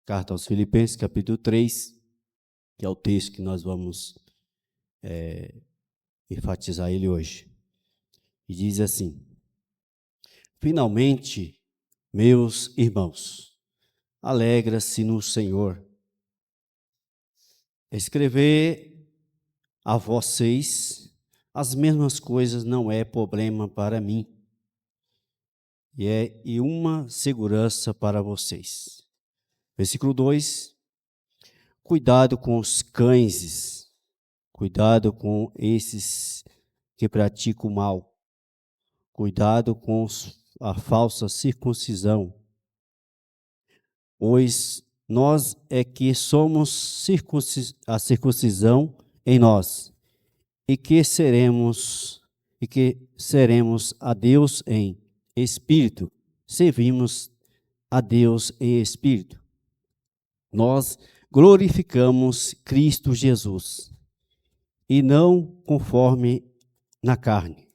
Carta aos Filipenses, capítulo 3, que é o texto que nós vamos enfatizar ele hoje. E diz assim: Finalmente, meus irmãos, alegra-se no Senhor. Escrever a vocês as mesmas coisas não é problema para mim, e uma segurança para vocês. Versículo 2: Cuidado com os cães, cuidado com esses que praticam o mal, cuidado com a falsa circuncisão, pois nós é que somos a circuncisão em nós, e que seremos a Deus em espírito, servimos a Deus em espírito. Nós glorificamos Cristo Jesus, e não conforme na carne.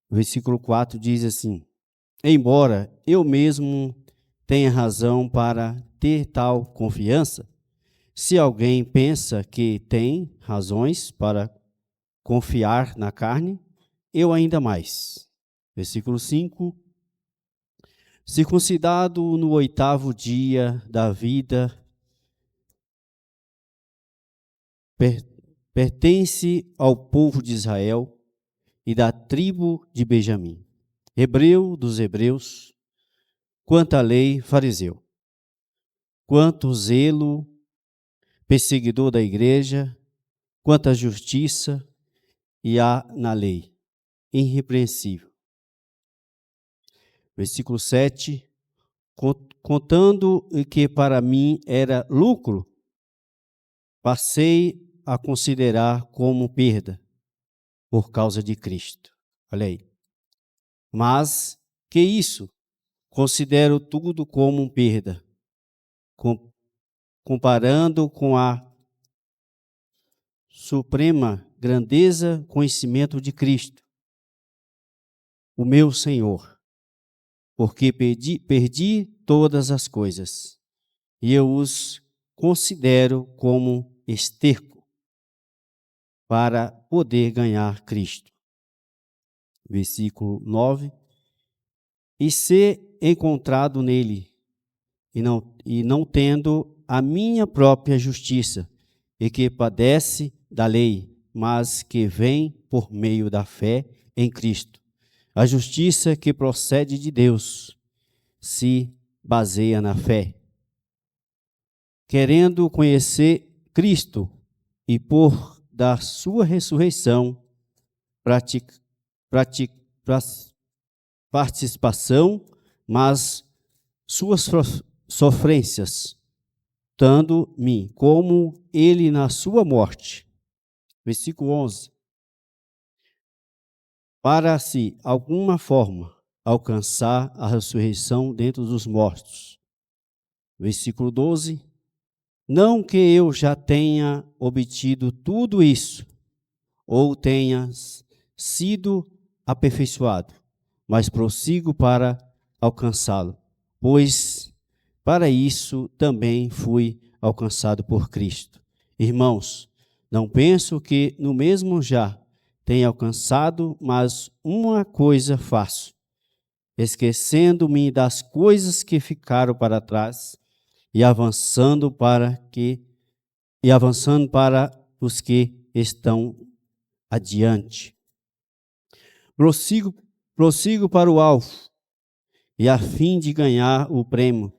O versículo 4 diz assim: Embora eu mesmo tenha razão para ter tal confiança, se alguém pensa que tem razões para confiar na carne, eu ainda mais. Versículo 5: Circuncidado no 8º dia da vida, pertence ao povo de Israel e da tribo de Benjamim. Hebreu dos hebreus, quanto à lei, fariseu. Quanto zelo, perseguidor da igreja, quanto à justiça e há na lei, irrepreensível. Versículo 7, contando que para mim era lucro, passei a considerar como perda, por causa de Cristo. Olha aí. Mas, que isso? Considero tudo como perda, comparando com a suprema grandeza, conhecimento de Cristo, o meu Senhor, porque perdi todas as coisas, e eu os considero como esterco, para poder ganhar Cristo. Versículo 9. E ser encontrado nele, e não tendo a minha própria justiça, e que padece da lei, mas que vem por meio da fé em Cristo. A justiça que procede de Deus se baseia na fé. Querendo conhecer Cristo e por da sua ressurreição, participação, mas suas sofrências, dando-me como ele na sua morte. Versículo 11. Para se, alguma forma, alcançar a ressurreição dentre os mortos. Versículo 12. Não que eu já tenha obtido tudo isso, ou tenha sido aperfeiçoado, mas prossigo para alcançá-lo, pois para isso também fui alcançado por Cristo. Irmãos, não penso que no mesmo já tenha alcançado, mas uma coisa faço, esquecendo-me das coisas que ficaram para trás e avançando para os que estão adiante. Prossigo para o alvo, e a fim de ganhar o prêmio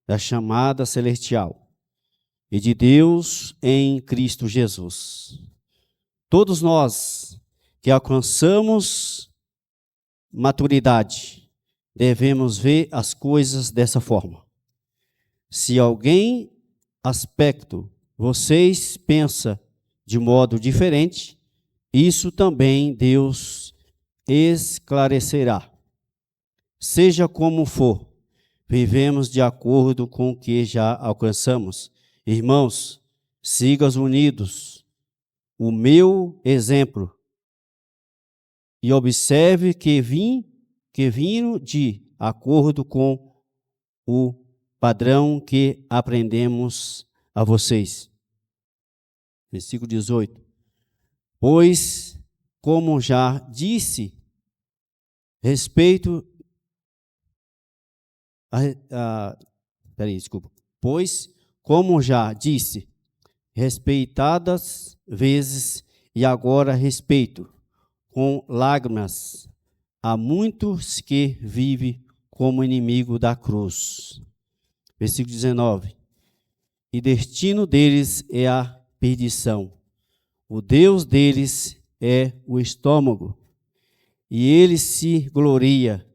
da chamada celestial e de Deus em Cristo Jesus. Todos nós que alcançamos maturidade, devemos ver as coisas dessa forma. Se alguém aspecto vocês pensa de modo diferente, isso também Deus esclarecerá. Seja como for, vivemos de acordo com o que já alcançamos. Irmãos, sigam unidos o meu exemplo e observe que vim de acordo com o padrão que aprendemos a vocês. Versículo 18. Pois, como já disse, respeito Pois, como já disse, respeitadas vezes e agora respeito, com lágrimas, a muitos que vivem como inimigo da cruz. Versículo 19. E destino deles é a perdição. O Deus deles é o estômago. E ele se gloria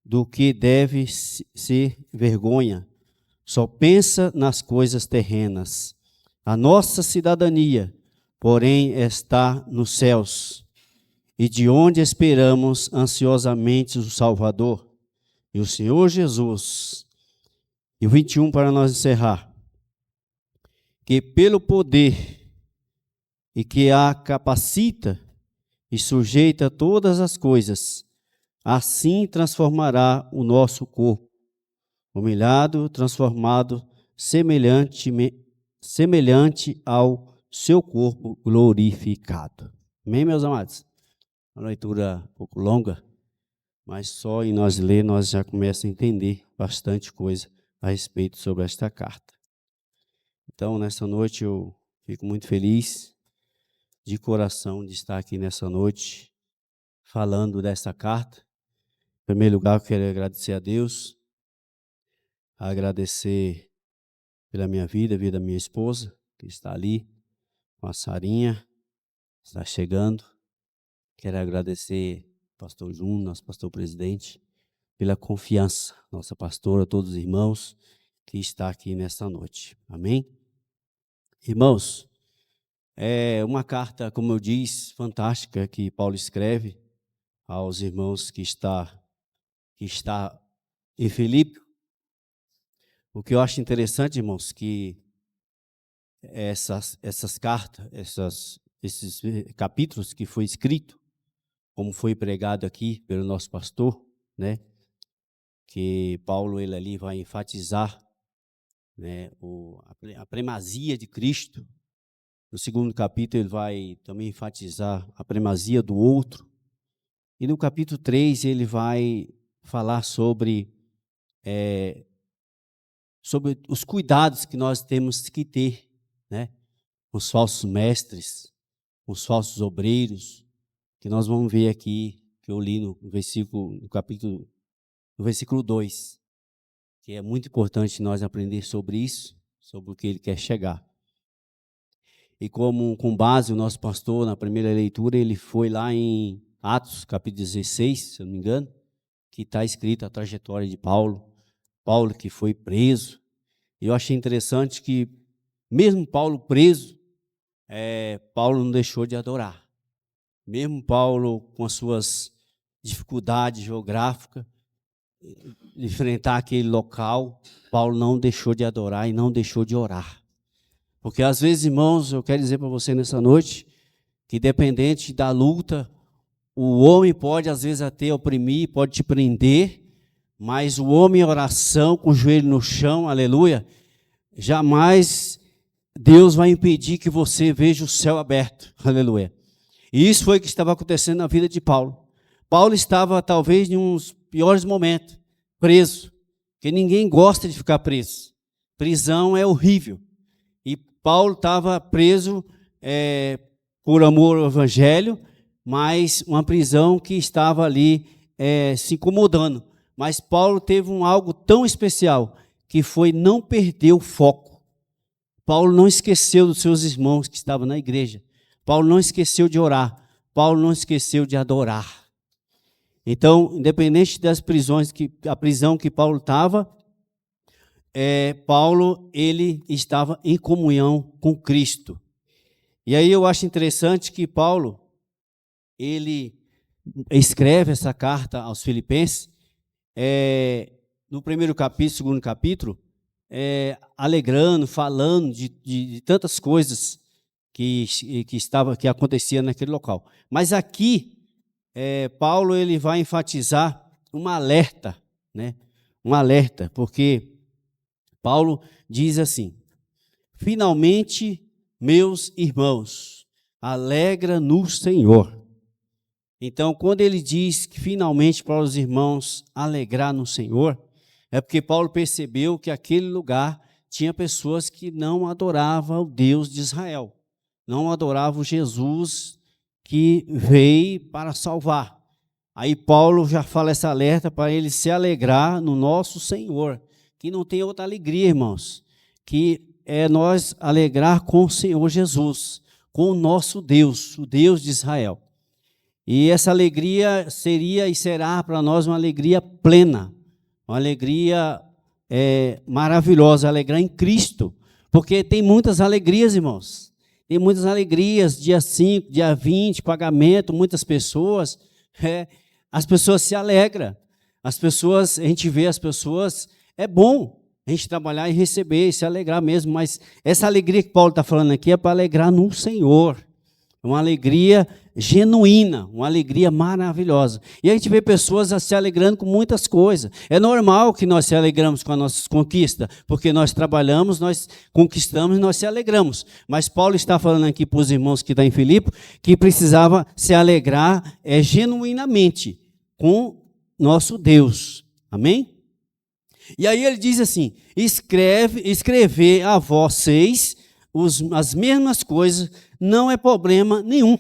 do que deve ser vergonha. Só pensa nas coisas terrenas. A nossa cidadania, porém, está nos céus, e de onde esperamos ansiosamente o Salvador, e o Senhor Jesus. E o 21 para nós encerrar. Que pelo poder e que a capacita e sujeita todas as coisas, assim transformará o nosso corpo, humilhado, transformado, semelhante ao seu corpo glorificado. Amém, meus amados? Uma leitura um pouco longa, mas só em nós ler, nós já começamos a entender bastante coisa a respeito sobre esta carta. Então, nessa noite, eu fico muito feliz, de coração, de estar aqui nessa noite, falando dessa carta. Em primeiro lugar, eu quero agradecer a Deus, agradecer pela minha vida, a vida da minha esposa, que está ali, com a Sarinha, está chegando. Quero agradecer ao pastor Júnior, nosso pastor presidente, pela confiança, nossa pastora, todos os irmãos que está aqui nessa noite. Amém? Irmãos, é uma carta, como eu disse, fantástica, que Paulo escreve aos irmãos que está em Filipe. O que eu acho interessante, irmãos, que essas cartas, esses capítulos que foi escrito, como foi pregado aqui pelo nosso pastor, né? Que Paulo ele ali vai enfatizar, né, a primazia de Cristo. No segundo capítulo ele vai também enfatizar a primazia do outro. E no capítulo 3 ele vai falar sobre os cuidados que nós temos que ter, né? Os falsos mestres, os falsos obreiros, que nós vamos ver aqui, que eu li no versículo 2, que é muito importante nós aprender sobre isso, sobre o que ele quer chegar. E com base o nosso pastor, na primeira leitura, ele foi lá em Atos, capítulo 16, se eu não me engano, que está escrito a trajetória de Paulo que foi preso. E eu achei interessante que, mesmo Paulo preso, Paulo não deixou de adorar. Mesmo Paulo com as suas dificuldades geográficas, enfrentar aquele local, Paulo não deixou de adorar e não deixou de orar. Porque às vezes, irmãos, eu quero dizer para você nessa noite, que dependente da luta, o homem pode às vezes até oprimir, pode te prender, mas o homem em oração, com o joelho no chão, aleluia, jamais Deus vai impedir que você veja o céu aberto, aleluia. E isso foi o que estava acontecendo na vida de Paulo. Paulo estava talvez em uns piores momentos, preso, porque ninguém gosta de ficar preso. Prisão é horrível. E Paulo estava preso por amor ao evangelho, mas uma prisão que estava ali se incomodando. Mas Paulo teve algo tão especial, que foi não perder o foco. Paulo não esqueceu dos seus irmãos que estavam na igreja. Paulo não esqueceu de orar. Paulo não esqueceu de adorar. Então, independente das prisões, a prisão que Paulo estava, Paulo ele estava em comunhão com Cristo. E aí eu acho interessante que Paulo ele escreve essa carta aos Filipenses, no primeiro capítulo, segundo capítulo, alegrando, falando de tantas coisas que acontecia naquele local. Mas aqui Paulo ele vai enfatizar um alerta, né? Um alerta, porque Paulo diz assim: finalmente, meus irmãos, alegra no Senhor. Então, quando ele diz que finalmente para os irmãos alegrar no Senhor, é porque Paulo percebeu que aquele lugar tinha pessoas que não adoravam o Deus de Israel, não adoravam Jesus que veio para salvar. Aí Paulo já fala essa alerta para ele se alegrar no nosso Senhor, que não tem outra alegria, irmãos, que é nós alegrar com o Senhor Jesus, com o nosso Deus, o Deus de Israel. E essa alegria seria e será para nós uma alegria plena, uma alegria maravilhosa, alegrar em Cristo, porque tem muitas alegrias, irmãos. Tem muitas alegrias, dia 5, dia 20, pagamento, muitas pessoas, as pessoas se alegram. As pessoas, a gente vê as pessoas, é bom a gente trabalhar e receber, e se alegrar mesmo, mas essa alegria que Paulo está falando aqui é para alegrar no Senhor. Uma alegria genuína, uma alegria maravilhosa. E a gente vê pessoas se alegrando com muitas coisas. É normal que nós se alegramos com as nossas conquistas, porque nós trabalhamos, nós conquistamos, nós se alegramos. Mas Paulo está falando aqui para os irmãos que estão em Filipe, que precisava se alegrar genuinamente com nosso Deus. Amém? E aí ele diz assim: escrever a vocês as mesmas coisas, não é problema nenhum.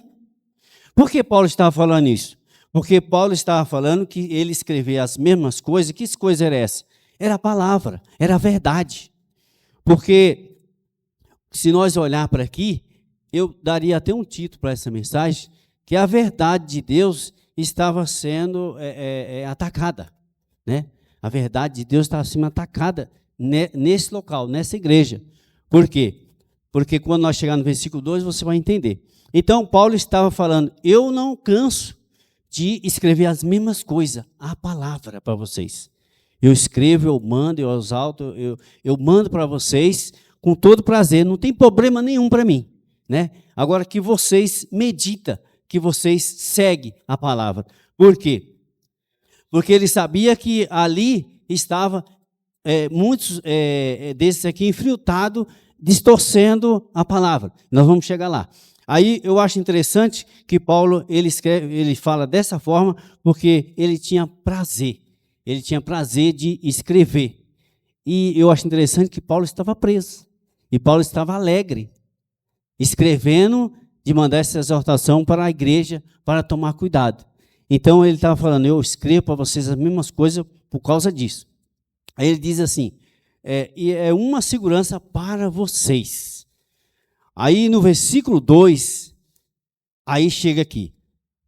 Por que Paulo estava falando isso? Porque Paulo estava falando que ele escrevia as mesmas coisas. Que coisa era essa? Era a palavra, era a verdade. Porque se nós olhar para aqui, eu daria até um título para essa mensagem, que a verdade de Deus estava sendo atacada, né? A verdade de Deus estava sendo atacada nesse local, nessa igreja. Por quê? Porque quando nós chegar no versículo 2, você vai entender. Então, Paulo estava falando: eu não canso de escrever as mesmas coisas, a palavra para vocês. Eu escrevo, eu mando, eu exalto, eu mando para vocês com todo prazer, não tem problema nenhum para mim, né? Agora que vocês meditam, que vocês seguem a palavra. Por quê? Porque ele sabia que ali estava muitos desses aqui infiltrados, distorcendo a palavra. Nós vamos chegar lá. Aí eu acho interessante que Paulo ele fala dessa forma porque ele tinha prazer de escrever. E eu acho interessante que Paulo estava preso e Paulo estava alegre, escrevendo de mandar essa exortação para a igreja para tomar cuidado. Então ele estava falando: eu escrevo para vocês as mesmas coisas por causa disso. Aí ele diz assim: e é uma segurança para vocês. Aí no versículo 2, aí chega aqui,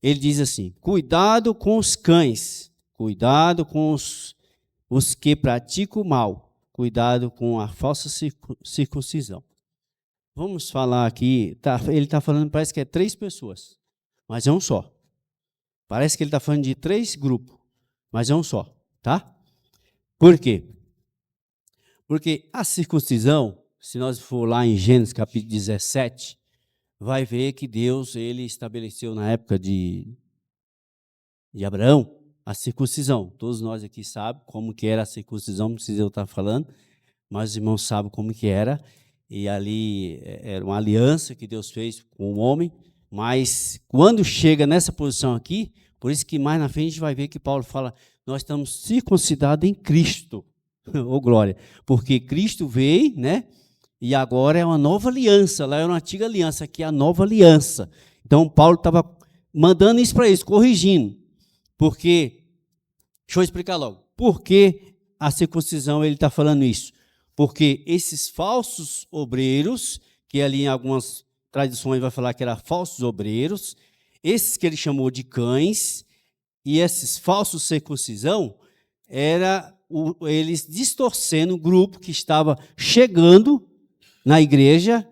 ele diz assim: cuidado com os cães, cuidado com os que praticam o mal, cuidado com a falsa circuncisão. Vamos falar aqui, ele está falando, parece que é 3 pessoas, mas é um só. Parece que ele está falando de 3 grupos, mas é um só, tá? Por quê? Porque a circuncisão, se nós for lá em Gênesis capítulo 17, vai ver que Deus ele estabeleceu na época de Abraão a circuncisão. Todos nós aqui sabem como que era a circuncisão, não precisa eu estar falando, mas os irmãos sabem como que era. E ali era uma aliança que Deus fez com o homem, mas quando chega nessa posição aqui, por isso que mais na frente a gente vai ver que Paulo fala: nós estamos circuncidados em Cristo. Ô glória, porque Cristo veio, né? E agora é uma nova aliança. Lá era uma antiga aliança, aqui é a nova aliança. Então Paulo estava mandando isso para eles, corrigindo. Porque, deixa eu explicar logo, por que a circuncisão ele está falando isso? Porque esses falsos obreiros, que ali em algumas tradições vai falar que eram falsos obreiros, esses que ele chamou de cães, e esses falsos circuncisão, eles distorcendo o grupo que estava chegando na igreja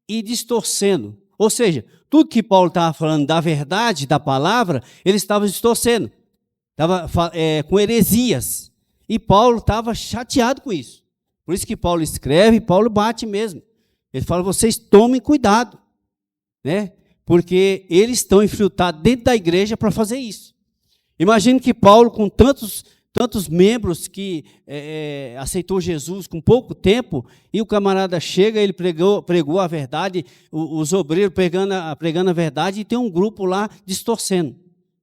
e distorcendo. Ou seja, tudo que Paulo estava falando da verdade, da palavra, ele estava distorcendo. Estava com heresias. E Paulo estava chateado com isso. Por isso que Paulo escreve e Paulo bate mesmo. Ele fala: vocês tomem cuidado, né? Porque eles estão infiltrados dentro da igreja para fazer isso. Imagine que Paulo, com tantos tantos membros que aceitou Jesus com pouco tempo, e o camarada chega, ele pregou a verdade, os obreiros pregando a verdade, e tem um grupo lá distorcendo,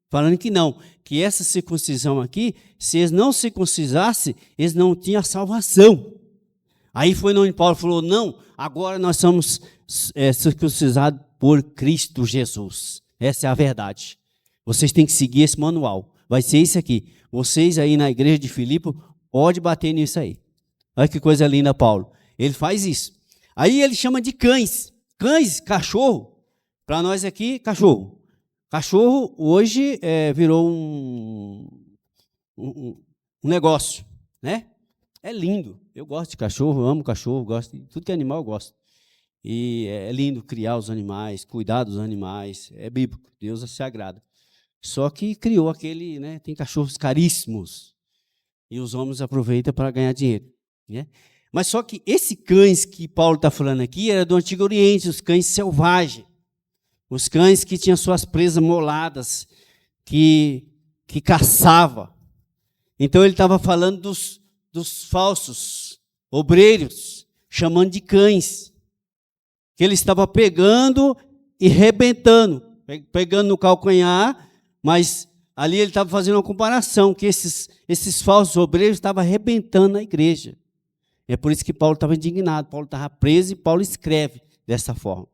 falando que não, que essa circuncisão aqui, se eles não circuncisassem, eles não tinham a salvação. Aí foi onde Paulo falou, não, agora nós somos circuncisados por Cristo Jesus. Essa é a verdade. Vocês têm que seguir esse manual. Vai ser isso aqui. Vocês aí na igreja de Filipe, pode bater nisso aí. Olha que coisa linda, Paulo. Ele faz isso. Aí ele chama de cães. Cães, cachorro. Para nós aqui, cachorro. Cachorro hoje virou um negócio, né? É lindo. Eu gosto de cachorro, eu amo cachorro, gosto de tudo que é animal eu gosto. E é lindo criar os animais, cuidar dos animais. É bíblico, Deus se agrada. Só que criou aquele, né? Tem cachorros caríssimos. E os homens aproveitam para ganhar dinheiro, né? Mas só que esses cães que Paulo está falando aqui era do Antigo Oriente, os cães selvagens. Os cães que tinham suas presas moladas, que caçava. Então ele estava falando dos falsos obreiros, chamando de cães. Que ele estava pegando e rebentando, pegando no calcanhar, mas ali ele estava fazendo uma comparação, que esses falsos obreiros estavam arrebentando a igreja. É por isso que Paulo estava indignado, Paulo estava preso e Paulo escreve dessa forma.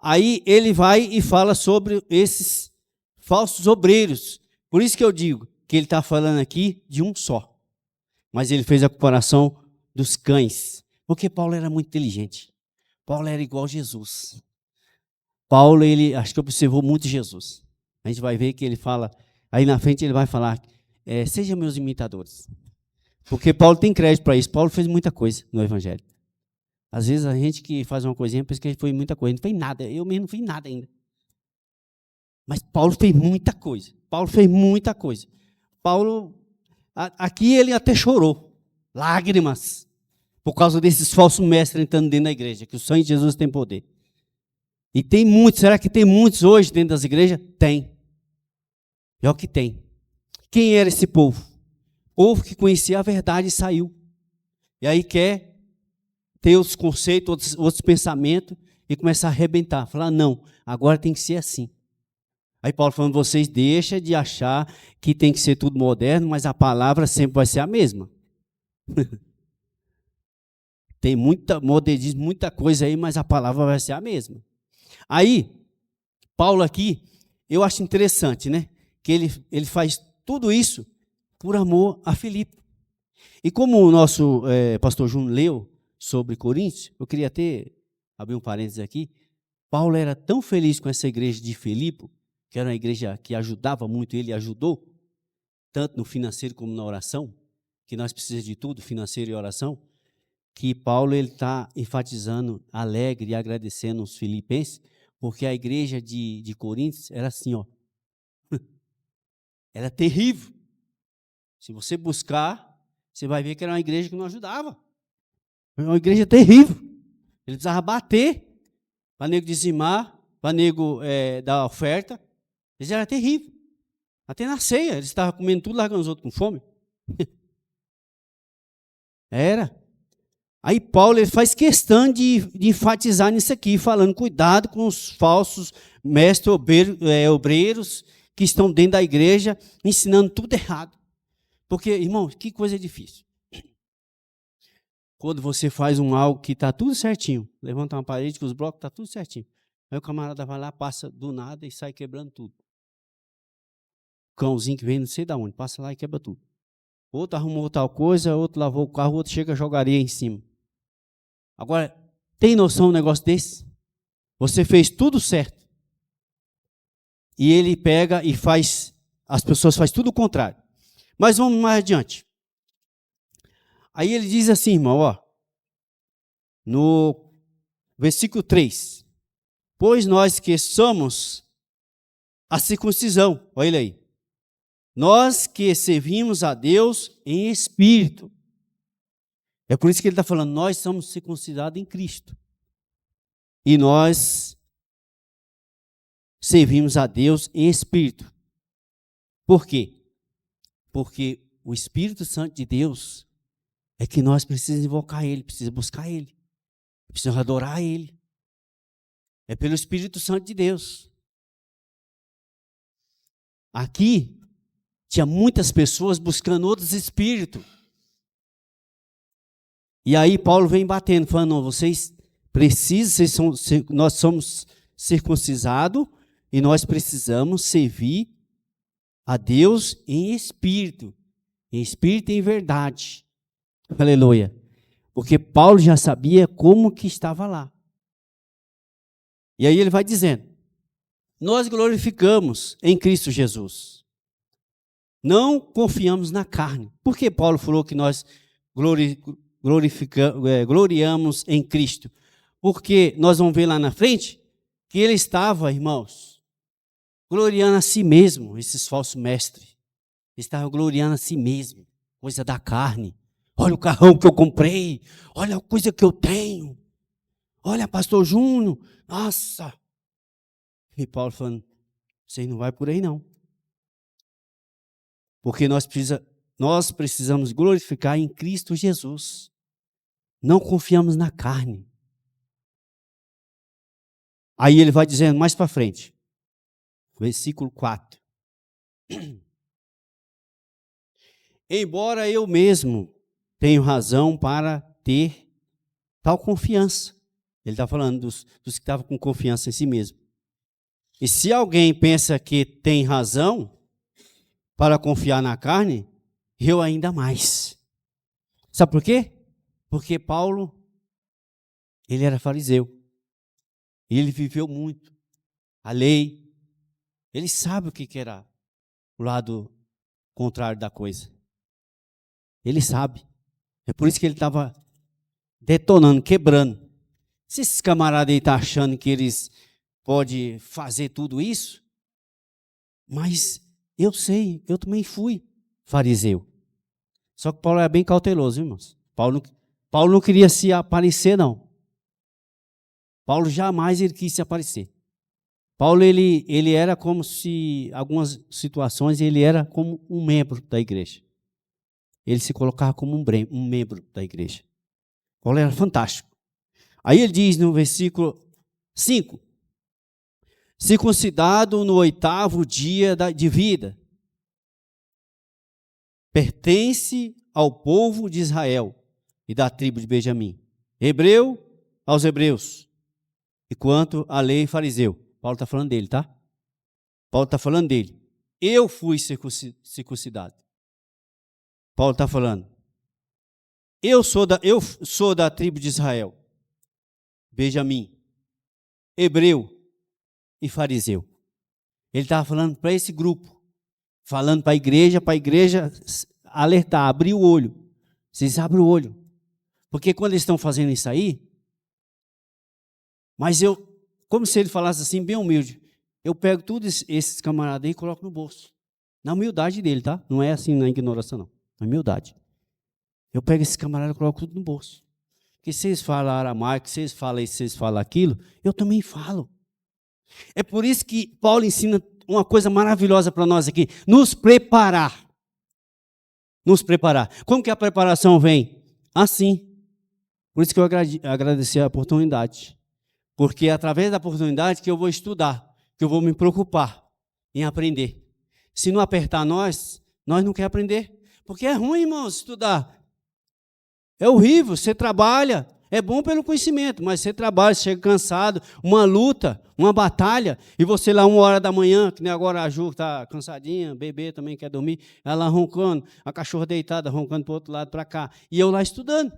Aí ele vai e fala sobre esses falsos obreiros. Por isso que eu digo que ele está falando aqui de um só. Mas ele fez a comparação dos cães, porque Paulo era muito inteligente. Paulo era igual a Jesus. Paulo, ele acho que observou muito Jesus. A gente vai ver que ele fala, aí na frente ele vai falar, sejam meus imitadores. Porque Paulo tem crédito para isso. Paulo fez muita coisa no Evangelho. Às vezes a gente que faz uma coisinha pensa que ele foi muita coisa. Não fez nada, eu mesmo não fiz nada ainda. Mas Paulo fez muita coisa. Paulo fez muita coisa. Paulo, aqui ele até chorou. Lágrimas. Por causa desses falsos mestres entrando dentro da igreja. Que o sangue de Jesus tem poder. E tem muitos. Será que tem muitos hoje dentro das igrejas? Tem. É o que tem. Quem era esse povo? Povo que conhecia a verdade e saiu. E aí quer ter outros conceitos, outros pensamentos e começar a arrebentar. Falar, não, agora tem que ser assim. Aí Paulo falando, vocês deixam de achar que tem que ser tudo moderno, mas a palavra sempre vai ser a mesma. Tem muita modernismo, muita coisa aí, mas a palavra vai ser a mesma. Aí, Paulo aqui, eu acho interessante, né? Que ele faz tudo isso por amor a Filipe. E como o nosso pastor Júnior leu sobre Coríntios, eu queria até abrir um parênteses aqui. Paulo era tão feliz com essa igreja de Filipe, que era uma igreja que ajudava muito, ele ajudou, tanto no financeiro como na oração, que nós precisamos de tudo, financeiro e oração, que Paulo está enfatizando, alegre e agradecendo os filipenses, porque a igreja de Coríntios era assim, ó, era terrível. Se você buscar, você vai ver que era uma igreja que não ajudava. Era uma igreja terrível. Ele precisava bater para nego dizimar, para nego dar oferta. Eles eram terríveis. Até na ceia, eles estavam comendo tudo, largando os outros com fome. Era. Aí Paulo ele faz questão de enfatizar nisso aqui, falando, cuidado com os falsos mestres obreiros que estão dentro da igreja, ensinando tudo errado. Porque, irmão, que coisa difícil. Quando você faz algo que está tudo certinho, levanta uma parede com os blocos, está tudo certinho. Aí o camarada vai lá, passa do nada e sai quebrando tudo. O cãozinho que vem não sei de onde, passa lá e quebra tudo. Outro arrumou tal coisa, outro lavou o carro, outro chega e joga areia em cima. Agora, tem noção de um negócio desse? Você fez tudo certo. E ele pega e faz, as pessoas fazem tudo o contrário. Mas vamos mais adiante. Aí ele diz assim, irmão, ó, no versículo 3. Pois nós que somos a circuncisão, olha ele aí. Nós que servimos a Deus em espírito. É por isso que ele está falando, nós somos circuncidados em Cristo. E nós servimos a Deus em espírito. Por quê? Porque o Espírito Santo de Deus é que nós precisamos invocar Ele, precisamos buscar Ele, precisamos adorar Ele. É pelo Espírito Santo de Deus. Aqui, tinha muitas pessoas buscando outros espíritos. E aí Paulo vem batendo, falando, não, vocês precisam, nós somos circuncisados e nós precisamos servir a Deus em espírito e em verdade. Aleluia. Porque Paulo já sabia como que estava lá. E aí ele vai dizendo, nós glorificamos em Cristo Jesus. Não confiamos na carne. Por que Paulo falou que nós gloriamos em Cristo? Porque nós vamos ver lá na frente que ele estava, irmãos, gloriando a si mesmo, esses falsos mestres. Ele estava gloriando a si mesmo, coisa da carne. Olha o carrão que eu comprei, olha a coisa que eu tenho. Olha, pastor Júnior, nossa. E Paulo falando, você não vai por aí não. Porque nós precisamos glorificar em Cristo Jesus. Não confiamos na carne. Aí ele vai dizendo mais para frente. Versículo 4. Embora eu mesmo tenho razão para ter tal confiança. Ele está falando dos que estavam com confiança em si mesmo. E se alguém pensa que tem razão para confiar na carne, eu ainda mais. Sabe por quê? Porque Paulo, ele era fariseu. E ele viveu muito. A lei. Ele sabe o que era o lado contrário da coisa. Ele sabe. É por isso que ele estava detonando, quebrando. Se esses camaradas aí estão achando que eles podem fazer tudo isso, mas eu sei, eu também fui fariseu. Só que Paulo era bem cauteloso, irmãos. Paulo não queria se aparecer, não. Paulo jamais ele quis se aparecer. Paulo, ele era como se, em algumas situações, ele era como um membro da igreja. Ele se colocava como um membro da igreja. Paulo era fantástico. Aí ele diz no versículo 5, circuncidado no 8º dia de vida, pertence ao povo de Israel e da tribo de Benjamim. Hebreu aos hebreus. E quanto à lei, fariseu. Paulo está falando dele, tá? Paulo está falando dele. Eu fui circuncidado. Paulo está falando. Eu sou da tribo de Israel. Benjamim. Hebreu e fariseu. Ele estava falando para esse grupo. Falando para a igreja alertar, abrir o olho. Vocês abrem o olho. Porque quando eles estão fazendo isso aí, mas como se ele falasse assim, bem humilde, eu pego todos esses camaradas aí e coloco no bolso. Na humildade dele, tá? Não é assim na ignorância, não. Na humildade. Eu pego esses camaradas e coloco tudo no bolso. Porque se eles falam aramaico, se eles falam isso, se eles falam aquilo, eu também falo. É por isso que Paulo ensina uma coisa maravilhosa para nós aqui. Nos preparar. Nos preparar. Como que a preparação vem? Assim. Por isso que eu agradeci a oportunidade. Porque é através da oportunidade que eu vou estudar, que eu vou me preocupar em aprender. Se não apertar nós não queremos aprender. Porque é ruim, irmãos, estudar. É horrível, você trabalha, é bom pelo conhecimento, mas você trabalha, você chega cansado, uma luta, uma batalha, e você lá 1h da manhã, que nem agora a Ju está cansadinha, o bebê também quer dormir, ela roncando, a cachorra deitada, roncando para o outro lado, para cá, e eu lá estudando.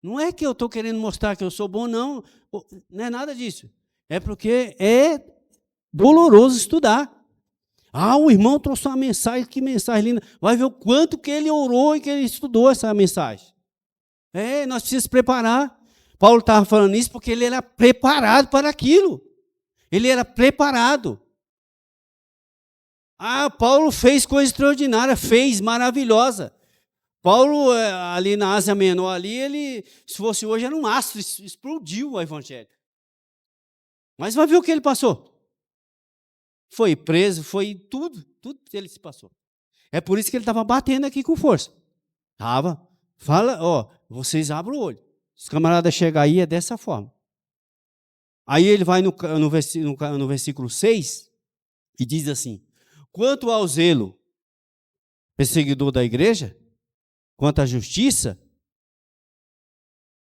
Não é que eu estou querendo mostrar que eu sou bom, não é nada disso. É porque é doloroso estudar. O irmão trouxe uma mensagem, que mensagem linda. Vai ver o quanto que ele orou e que ele estudou essa mensagem. Nós precisamos preparar. Paulo estava falando isso porque ele era preparado para aquilo. Ele era preparado. Paulo fez coisa extraordinária, maravilhosa. Paulo, ali na Ásia Menor, ali, se fosse hoje, era um astro, explodiu o evangelho. Mas vai ver o que ele passou. Foi preso, foi tudo que ele se passou. É por isso que ele estava batendo aqui com força. Fala, ó, vocês abrem o olho. Os camaradas chegam aí, é dessa forma. Aí ele vai no versículo 6 e diz assim: quanto ao zelo perseguidor da igreja, quanto à justiça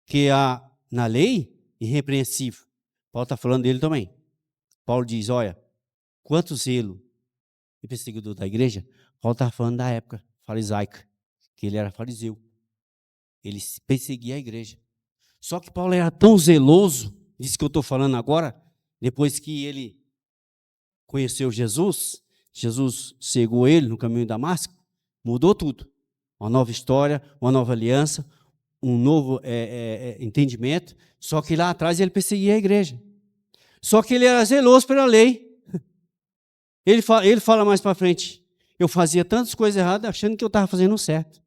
que há na lei, irrepreensível. Paulo está falando dele também. Paulo diz, olha, quanto zelo e perseguidor da igreja, Paulo está falando da época farisaica, que ele era fariseu. Ele perseguia a igreja. Só que Paulo era tão zeloso, isso que eu estou falando agora, depois que ele conheceu Jesus, Jesus cegou ele no caminho de Damasco, mudou tudo. Uma nova história, uma nova aliança, um novo entendimento. Só que lá atrás ele perseguia a igreja. Só que ele era zeloso pela lei. Ele fala mais para frente, eu fazia tantas coisas erradas achando que eu estava fazendo certo.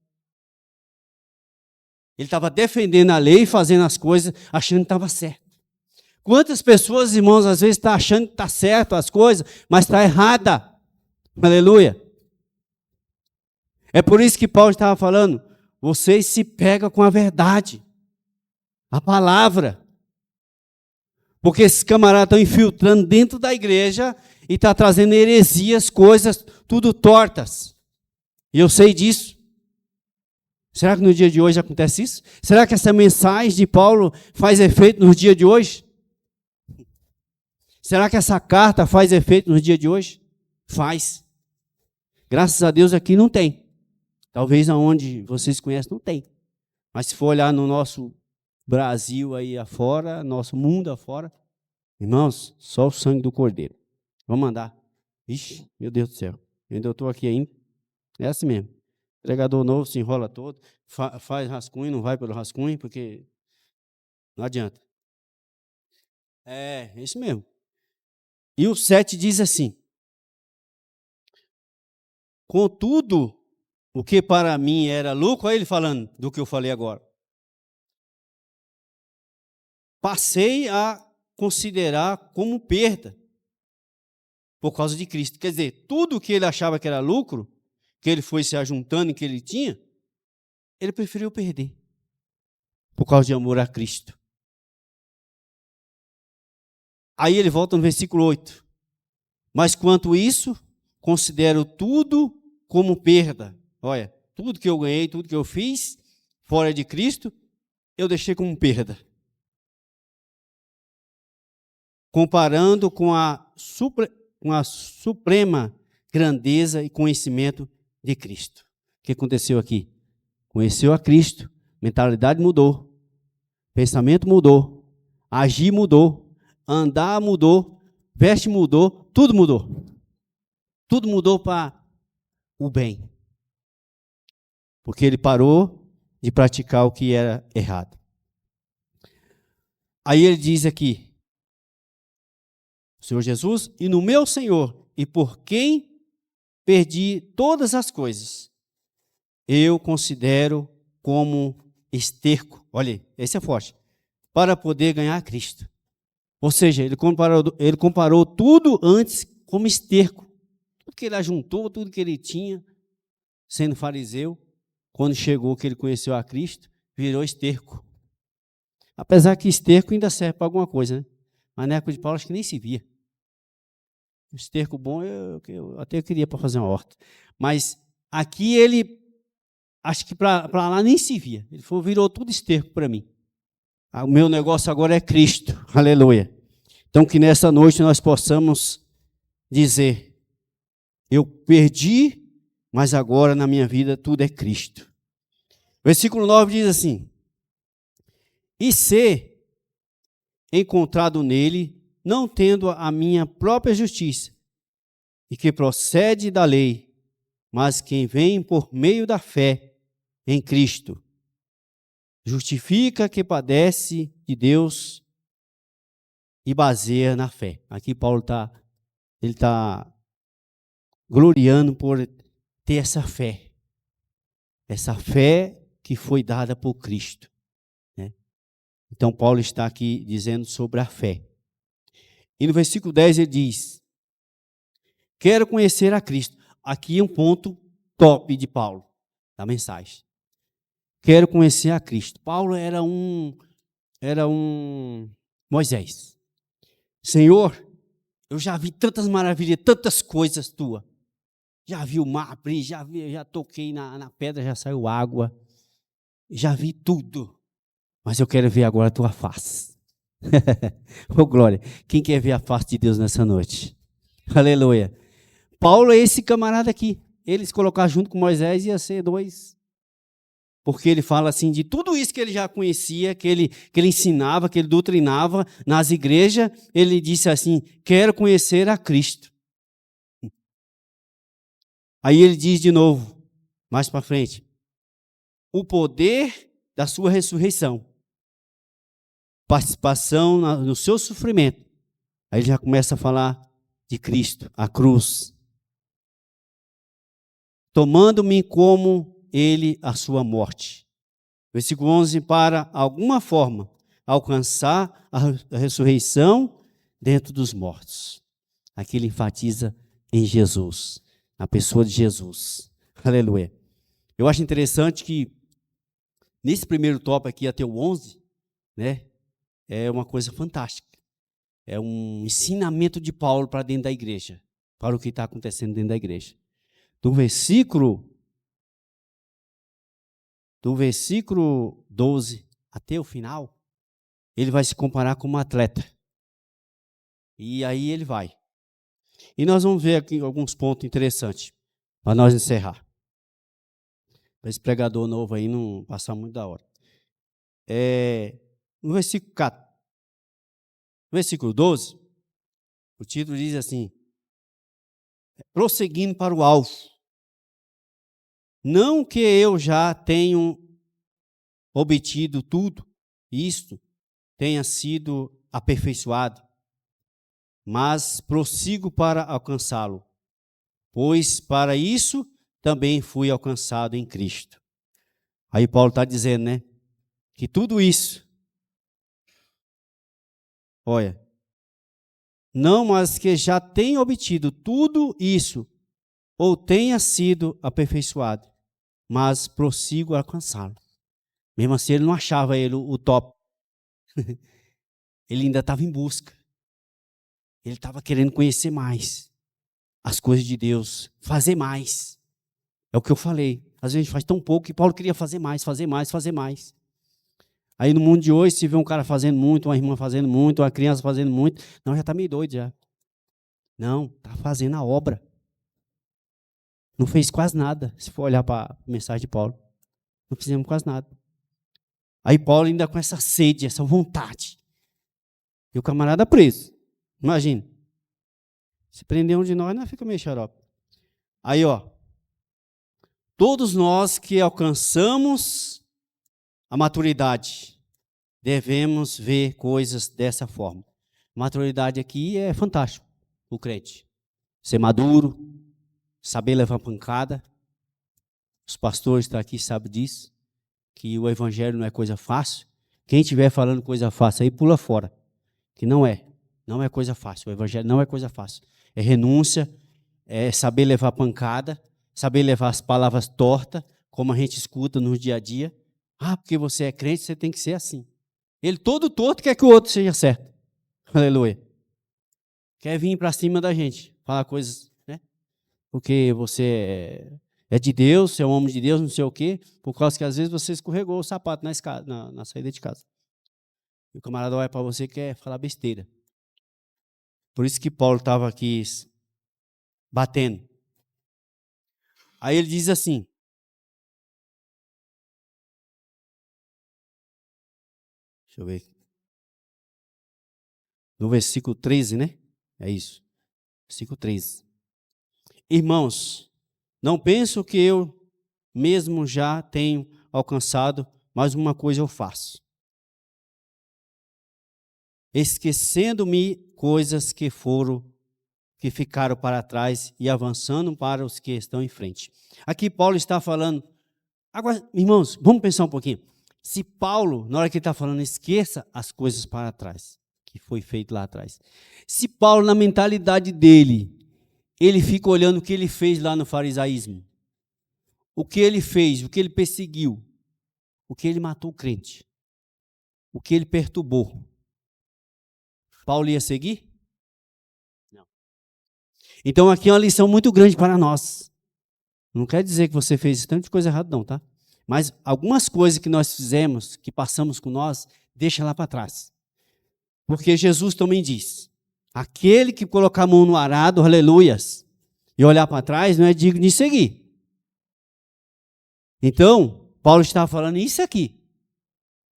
Ele estava defendendo a lei, fazendo as coisas, achando que estava certo. Quantas pessoas, irmãos, às vezes estão achando que está certo as coisas, mas está errada. Aleluia. É por isso que Paulo estava falando, vocês se pegam com a verdade, a palavra. Porque esses camaradas estão infiltrando dentro da igreja e estão trazendo heresias, coisas, tudo tortas. E eu sei disso. Será que no dia de hoje acontece isso? Será que essa mensagem de Paulo faz efeito no dia de hoje? Será que essa carta faz efeito no dia de hoje? Faz. Graças a Deus aqui não tem. Talvez aonde vocês conhecem não tem. Mas se for olhar no nosso Brasil aí afora, nosso mundo afora, irmãos, só o sangue do Cordeiro. Vamos andar. Ixi, meu Deus do céu. Ainda eu estou aqui ainda. É assim mesmo. Pregador novo se enrola todo, faz rascunho, não vai pelo rascunho, porque não adianta. É isso mesmo. E o 7 diz assim: contudo, o que para mim era lucro, olha ele falando do que eu falei agora, passei a considerar como perda, por causa de Cristo. Quer dizer, tudo que ele achava que era lucro, que ele foi se ajuntando e que ele tinha, ele preferiu perder, por causa de amor a Cristo. Aí ele volta no versículo 8. Mas quanto isso, considero tudo como perda. Olha, tudo que eu ganhei, tudo que eu fiz, fora de Cristo, eu deixei como perda. Comparando com a suprema grandeza e conhecimento de Cristo. O que aconteceu aqui? Conheceu a Cristo, mentalidade mudou, pensamento mudou, agir mudou, andar mudou, veste mudou, tudo mudou. Tudo mudou para o bem. Porque ele parou de praticar o que era errado. Aí ele diz aqui, Senhor Jesus, e no meu Senhor, e por quem perdi todas as coisas, eu considero como esterco. Olha, esse é forte. Para poder ganhar Cristo. Ou seja, ele comparou tudo antes como esterco. Tudo que ele ajuntou, tudo que ele tinha, sendo fariseu, quando chegou que ele conheceu a Cristo, virou esterco. Apesar que esterco ainda serve para alguma coisa, né? Mas na época de Paulo acho que nem se via. O esterco bom eu até queria para fazer uma horta. Mas aqui ele, acho que para lá nem se via. Ele falou, virou tudo esterco para mim. O meu negócio agora é Cristo. Aleluia. Então que nessa noite nós possamos dizer, eu perdi, mas agora na minha vida tudo é Cristo. Versículo 9 diz assim, e ser encontrado nele, não tendo a minha própria justiça, e que procede da lei, mas quem vem por meio da fé em Cristo, justifica que padece de Deus e baseia na fé. Aqui Paulo está gloriando por ter essa fé que foi dada por Cristo. Né? Então Paulo está aqui dizendo sobre a fé. E no versículo 10 ele diz, quero conhecer a Cristo. Aqui é um ponto top de Paulo, da mensagem. Quero conhecer a Cristo. Paulo era um Moisés. Senhor, eu já vi tantas maravilhas, tantas coisas tuas. Já vi o mar abrir, já toquei na pedra, já saiu água. Já vi tudo. Mas eu quero ver agora a tua face. Ô, glória. Quem quer ver a face de Deus nessa noite? Aleluia. Paulo é esse camarada aqui. Eles colocar junto com Moisés ia ser dois. Porque ele fala assim de tudo isso que ele já conhecia, que ele ensinava, que ele doutrinava nas igrejas. Ele disse assim, quero conhecer a Cristo. Aí ele diz de novo, mais para frente, o poder da sua ressurreição. Participação no seu sofrimento. Aí ele já começa a falar de Cristo, a cruz. Tomando-me como ele a sua morte. Versículo 11, para alguma forma alcançar a ressurreição dentro dos mortos. Aqui ele enfatiza em Jesus, na pessoa de Jesus. Aleluia. Eu acho interessante que nesse primeiro tópico aqui até o 11, né? É uma coisa fantástica. É um ensinamento de Paulo para dentro da igreja, para o que está acontecendo dentro da igreja. Do versículo 12 até o final, ele vai se comparar com um atleta. E aí ele vai. E nós vamos ver aqui alguns pontos interessantes, para nós encerrar. Para esse pregador novo aí não passar muito da hora. No versículo 12, o título diz assim, prosseguindo para o alvo. Não que eu já tenho obtido tudo, isto tenha sido aperfeiçoado, mas prossigo para alcançá-lo, pois para isso também fui alcançado em Cristo. Aí Paulo está dizendo, né, que tudo isso, olha, não, mas que já tenha obtido tudo isso, ou tenha sido aperfeiçoado, mas prossigo a alcançá-lo. Mesmo assim, ele não achava ele o top. Ele ainda estava em busca. Ele estava querendo conhecer mais as coisas de Deus, fazer mais. É o que eu falei. Às vezes a gente faz tão pouco que Paulo queria fazer mais, fazer mais, fazer mais. Aí no mundo de hoje, se vê um cara fazendo muito, uma irmã fazendo muito, uma criança fazendo muito, não, já está meio doido já. Não, está fazendo a obra. Não fez quase nada, se for olhar para a mensagem de Paulo. Não fizemos quase nada. Aí Paulo ainda com essa sede, essa vontade. E o camarada preso. Imagina. Se prender um de nós, não fica meio xarope. Aí, ó. Todos nós que alcançamos a maturidade, devemos ver coisas dessa forma. Maturidade aqui é fantástico, o crente. Ser maduro, saber levar pancada. Os pastores que estão aqui sabem disso, que o evangelho não é coisa fácil. Quem estiver falando coisa fácil aí, pula fora. Que não é coisa fácil. O evangelho não é coisa fácil. É renúncia, é saber levar pancada, saber levar as palavras tortas, como a gente escuta no dia a dia. Ah, porque você é crente, você tem que ser assim. Ele todo torto quer que o outro seja certo. Aleluia. Quer vir para cima da gente, falar coisas, né? Porque você é de Deus, você é um homem de Deus, não sei o quê, por causa que às vezes você escorregou o sapato na saída de casa. E o camarada olha para você e quer falar besteira. Por isso que Paulo estava aqui batendo. Aí ele diz assim, deixa eu ver, no versículo 13, né? É isso, versículo 13. Irmãos, não penso que eu mesmo já tenho alcançado, mas uma coisa eu faço. Esquecendo-me coisas que ficaram para trás e avançando para os que estão em frente. Aqui Paulo está falando. Agora, irmãos, vamos pensar um pouquinho. Se Paulo, na hora que ele está falando, esqueça as coisas para trás, que foi feito lá atrás. Se Paulo, na mentalidade dele, ele fica olhando o que ele fez lá no farisaísmo. o que ele fez, o que ele perseguiu, o que ele matou o crente, o que ele perturbou, Paulo ia seguir? Não. Então aqui é uma lição muito grande para nós. Não quer dizer que você fez tanto de coisa errada não, tá? Mas algumas coisas que nós fizemos, que passamos com nós, deixa lá para trás. Porque Jesus também diz, aquele que colocar a mão no arado, aleluias, e olhar para trás, não é digno de seguir. Então, Paulo estava falando isso aqui.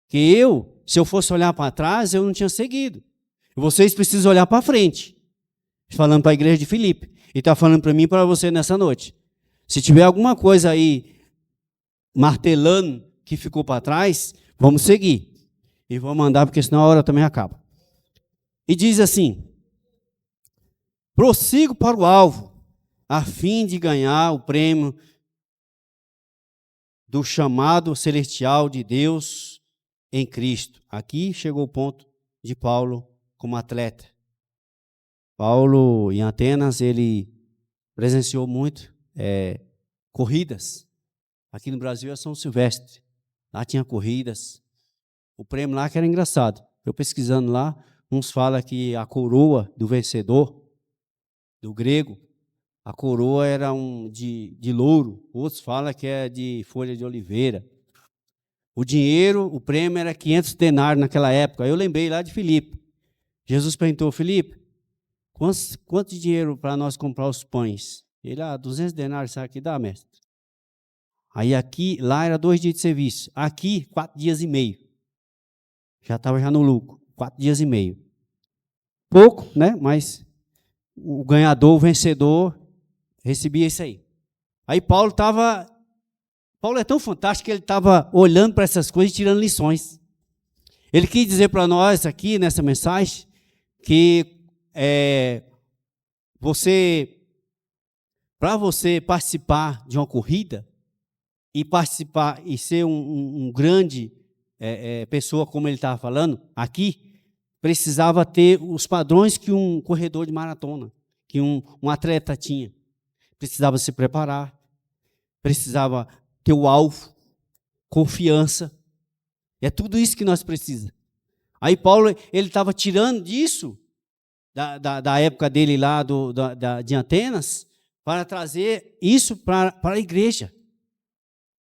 Que se eu fosse olhar para trás, eu não tinha seguido. Vocês precisam olhar para frente. Falando para a igreja de Filipe. E está falando para mim e para você nessa noite. Se tiver alguma coisa aí martelando que ficou para trás, vamos seguir. E vamos andar, porque senão a hora também acaba. E diz assim, prossigo para o alvo, a fim de ganhar o prêmio do chamado celestial de Deus em Cristo. Aqui chegou o ponto de Paulo como atleta. Paulo, em Atenas, ele presenciou muito corridas. Aqui no Brasil é São Silvestre. Lá tinha corridas. O prêmio lá que era engraçado. Eu pesquisando lá, uns falam que a coroa do vencedor, do grego, a coroa era de louro. Outros falam que é de folha de oliveira. O dinheiro, o prêmio era 500 denários naquela época. Eu lembrei lá de Filipe. Jesus perguntou, Filipe, quanto de dinheiro para nós comprar os pães? Ele, 200 denários, sabe que dá, mestre? Aí lá era 2 dias de serviço. Aqui, 4 dias e meio. Já estava no lucro. 4 dias e meio. Pouco, né? Mas o ganhador, o vencedor, recebia isso aí. Aí Paulo é tão fantástico que ele estava olhando para essas coisas e tirando lições. Ele quis dizer para nós aqui, nessa mensagem, que para você participar de uma corrida, e participar e ser um grande pessoa, como ele estava falando, aqui, precisava ter os padrões que um corredor de maratona, que um atleta tinha. Precisava se preparar, precisava ter o alvo, confiança. É tudo isso que nós precisamos. Aí Paulo, ele estava tirando disso, da época dele lá de Atenas, para trazer isso para a igreja.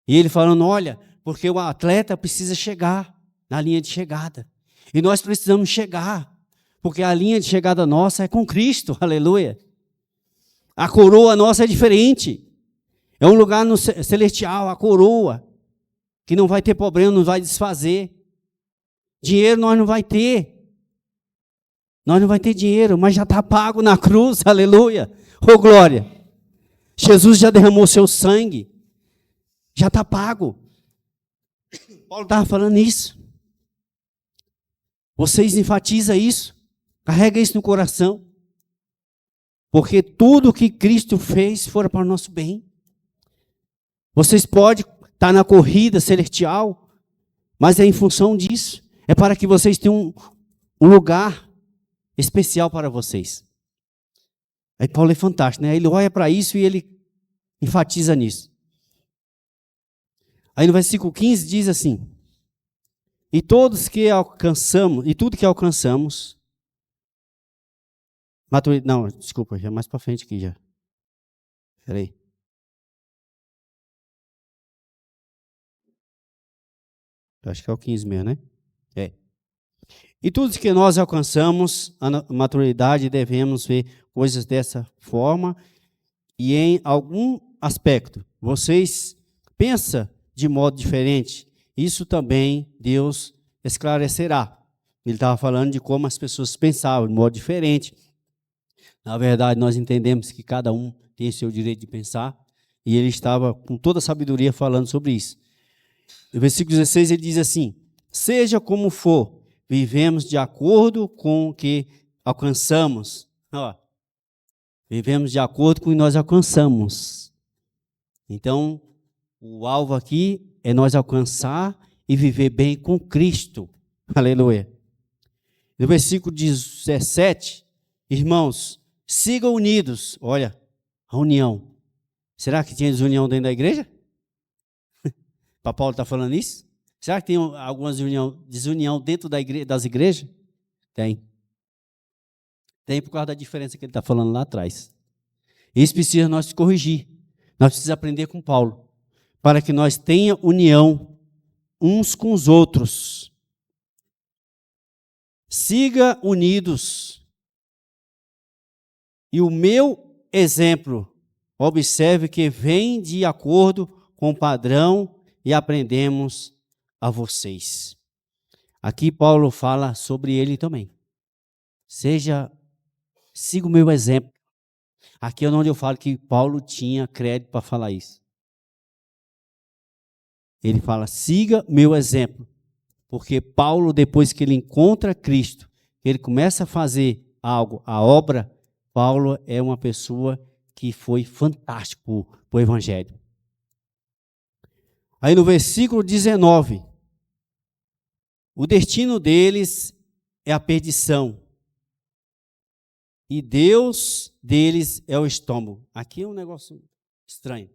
E ele falando, olha, porque o atleta precisa chegar na linha de chegada. E nós precisamos chegar, porque a linha de chegada nossa é com Cristo, aleluia. A coroa nossa é diferente. É um lugar celestial, a coroa, que não vai ter problema, não vai desfazer. Dinheiro nós não vai ter. Nós não vai ter dinheiro, mas já está pago na cruz, aleluia. Oh, glória. Jesus já derramou seu sangue. Já está pago. Paulo estava falando isso. Vocês enfatizam isso. Carrega isso no coração. Porque tudo que Cristo fez foi para o nosso bem. Vocês podem estar na corrida celestial, mas é em função disso. É para que vocês tenham um lugar especial para vocês. Aí Paulo é fantástico, né? Ele olha para isso e ele enfatiza nisso. Aí no versículo 15 diz assim, e tudo que alcançamos, não, desculpa, já mais para frente aqui já. Espera aí. Acho que é o 15 mesmo, né? E tudo que nós alcançamos, a maturidade, devemos ver coisas dessa forma, e em algum aspecto, vocês pensam de modo diferente, isso também Deus esclarecerá. Ele estava falando de como as pessoas pensavam, de modo diferente. Na verdade, nós entendemos que cada um tem o seu direito de pensar, e ele estava com toda a sabedoria falando sobre isso. No versículo 16 ele diz assim, seja como for, vivemos de acordo com o que alcançamos. Vivemos de acordo com o que nós alcançamos. Então, o alvo aqui é nós alcançar e viver bem com Cristo. Aleluia. No versículo 17, irmãos, sigam unidos. Olha, a união. Será que tinha desunião dentro da igreja? Para Paulo estar falando isso? Será que tem alguma desunião dentro das igrejas? Tem. Tem por causa da diferença que ele está falando lá atrás. Isso precisa nós corrigir. Nós precisamos aprender com Paulo. Para que nós tenhamos união uns com os outros. Siga unidos. E o meu exemplo, observe que vem de acordo com o padrão e aprendemos a vocês. Aqui Paulo fala sobre ele também. Siga o meu exemplo. Aqui é onde eu falo que Paulo tinha crédito para falar isso. Ele fala, siga meu exemplo. Porque Paulo, depois que ele encontra Cristo, ele começa a fazer algo, a obra, Paulo é uma pessoa que foi fantástico para o Evangelho. Aí no versículo 19, o destino deles é a perdição. E Deus deles é o estômago. Aqui é um negócio estranho.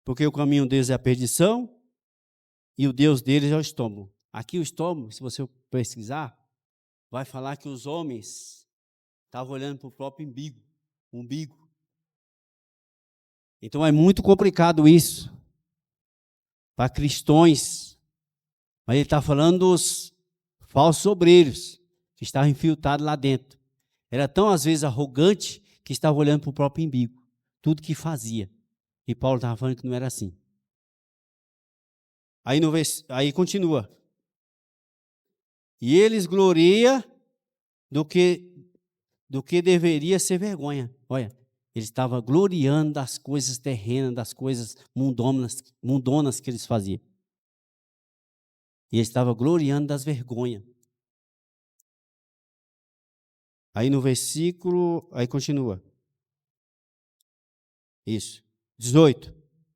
Porque o caminho deles é a perdição e o Deus deles é o estômago. Aqui o estômago, se você pesquisar, vai falar que os homens estavam olhando para o próprio umbigo. Então é muito complicado isso para cristãos. Mas ele está falando dos falsos obreiros que estavam infiltrados lá dentro. Era tão, às vezes, arrogante que estava olhando para o próprio umbigo. Tudo que fazia. E Paulo estava falando que não era assim. Aí continua. E eles gloriam do que deveria ser vergonha. Olha, ele estava gloriando das coisas terrenas, das coisas mundonas que eles faziam. E ele estava gloriando das vergonhas. Aí no versículo, aí continua. Isso. 18,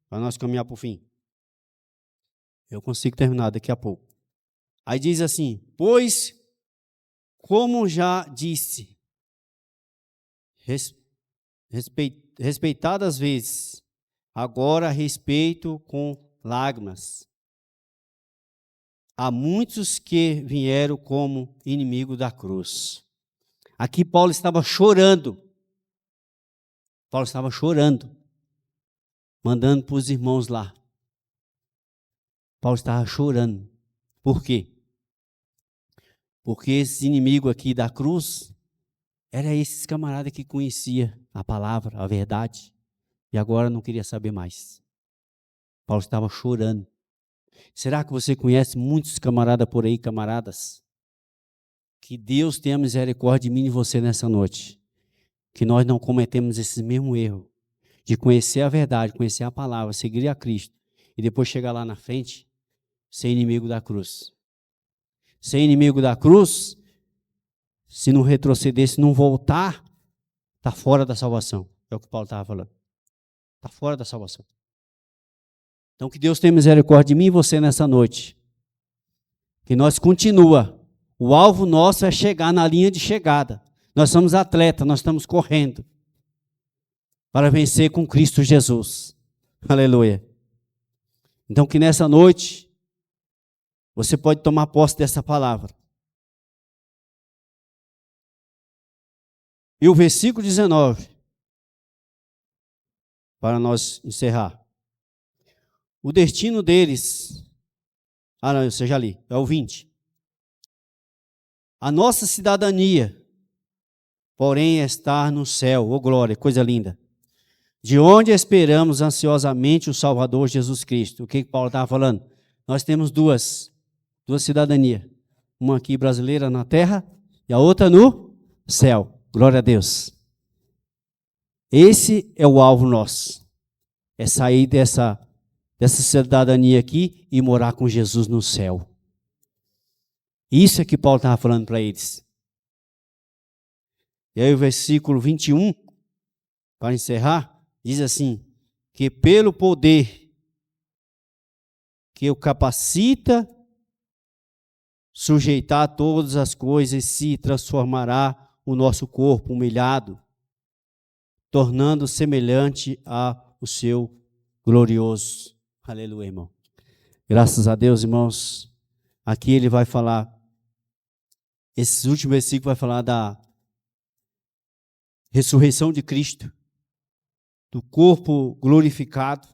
para nós caminhar para o fim. Eu consigo terminar daqui a pouco. Aí diz assim, pois, como já disse, respeitadas vezes, agora respeito com lágrimas. Há muitos que vieram como inimigo da cruz. Aqui Paulo estava chorando. Paulo estava chorando, mandando para os irmãos lá. Paulo estava chorando. Por quê? Porque esse inimigo aqui da cruz era esses camaradas que conhecia a palavra, a verdade, e agora não queria saber mais. Paulo estava chorando. Será que você conhece muitos camaradas por aí, camaradas? Que Deus tenha misericórdia de mim e de você nessa noite. Que nós não cometemos esse mesmo erro de conhecer a verdade, conhecer a palavra, seguir a Cristo e depois chegar lá na frente, ser inimigo da cruz. Ser inimigo da cruz, se não retroceder, se não voltar, está fora da salvação. É o que Paulo estava falando. Está fora da salvação. Então que Deus tenha misericórdia de mim e você nessa noite. Que nós continua. O alvo nosso é chegar na linha de chegada. Nós somos atletas, nós estamos correndo para vencer com Cristo Jesus. Aleluia. Então que nessa noite você pode tomar posse dessa palavra. E o versículo 19, para nós encerrar. O destino deles, não, eu já li, é o 20. A nossa cidadania, porém, é estar no céu, ô glória, coisa linda. De onde esperamos ansiosamente o Salvador Jesus Cristo. O que Paulo estava falando? Nós temos duas cidadanias. Uma aqui brasileira na terra e a outra no céu. Glória a Deus. Esse é o alvo nosso. É sair dessa cidadania aqui e morar com Jesus no céu. Isso é que Paulo estava falando para eles. E aí o versículo 21, para encerrar, diz assim, que pelo poder que o capacita sujeitar todas as coisas, se transformará o nosso corpo humilhado, tornando semelhante ao seu glorioso. Aleluia, irmão. Graças a Deus, irmãos, aqui ele vai falar, esse último versículo vai falar da ressurreição de Cristo, do corpo glorificado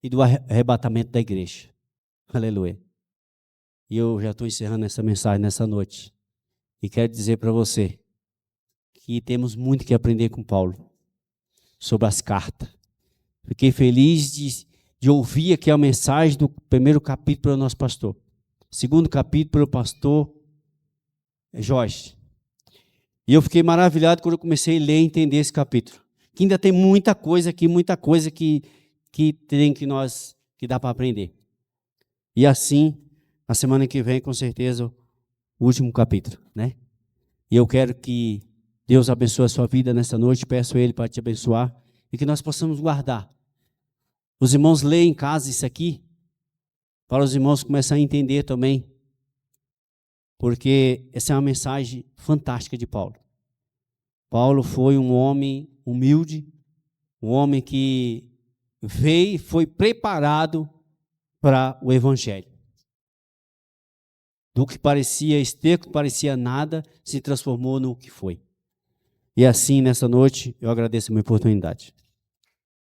e do arrebatamento da igreja. Aleluia. E eu já estou encerrando essa mensagem nessa noite. E quero dizer para você que temos muito que aprender com Paulo sobre as cartas. Fiquei feliz de ouvir aqui a mensagem do primeiro capítulo pelo nosso pastor. Segundo capítulo pelo pastor Jorge. E eu fiquei maravilhado quando eu comecei a ler e entender esse capítulo. Que ainda tem muita coisa aqui, muita coisa que tem que dá para aprender. E assim, na semana que vem, com certeza, o último capítulo, né? E eu quero que Deus abençoe a sua vida nesta noite, peço a Ele para te abençoar e que nós possamos guardar. Os irmãos leem em casa isso aqui, para os irmãos começarem a entender também, porque essa é uma mensagem fantástica de Paulo. Paulo foi um homem humilde, um homem que veio e foi preparado para o Evangelho. Do que parecia esterco, parecia nada, se transformou no que foi. E assim, nessa noite, eu agradeço a minha oportunidade.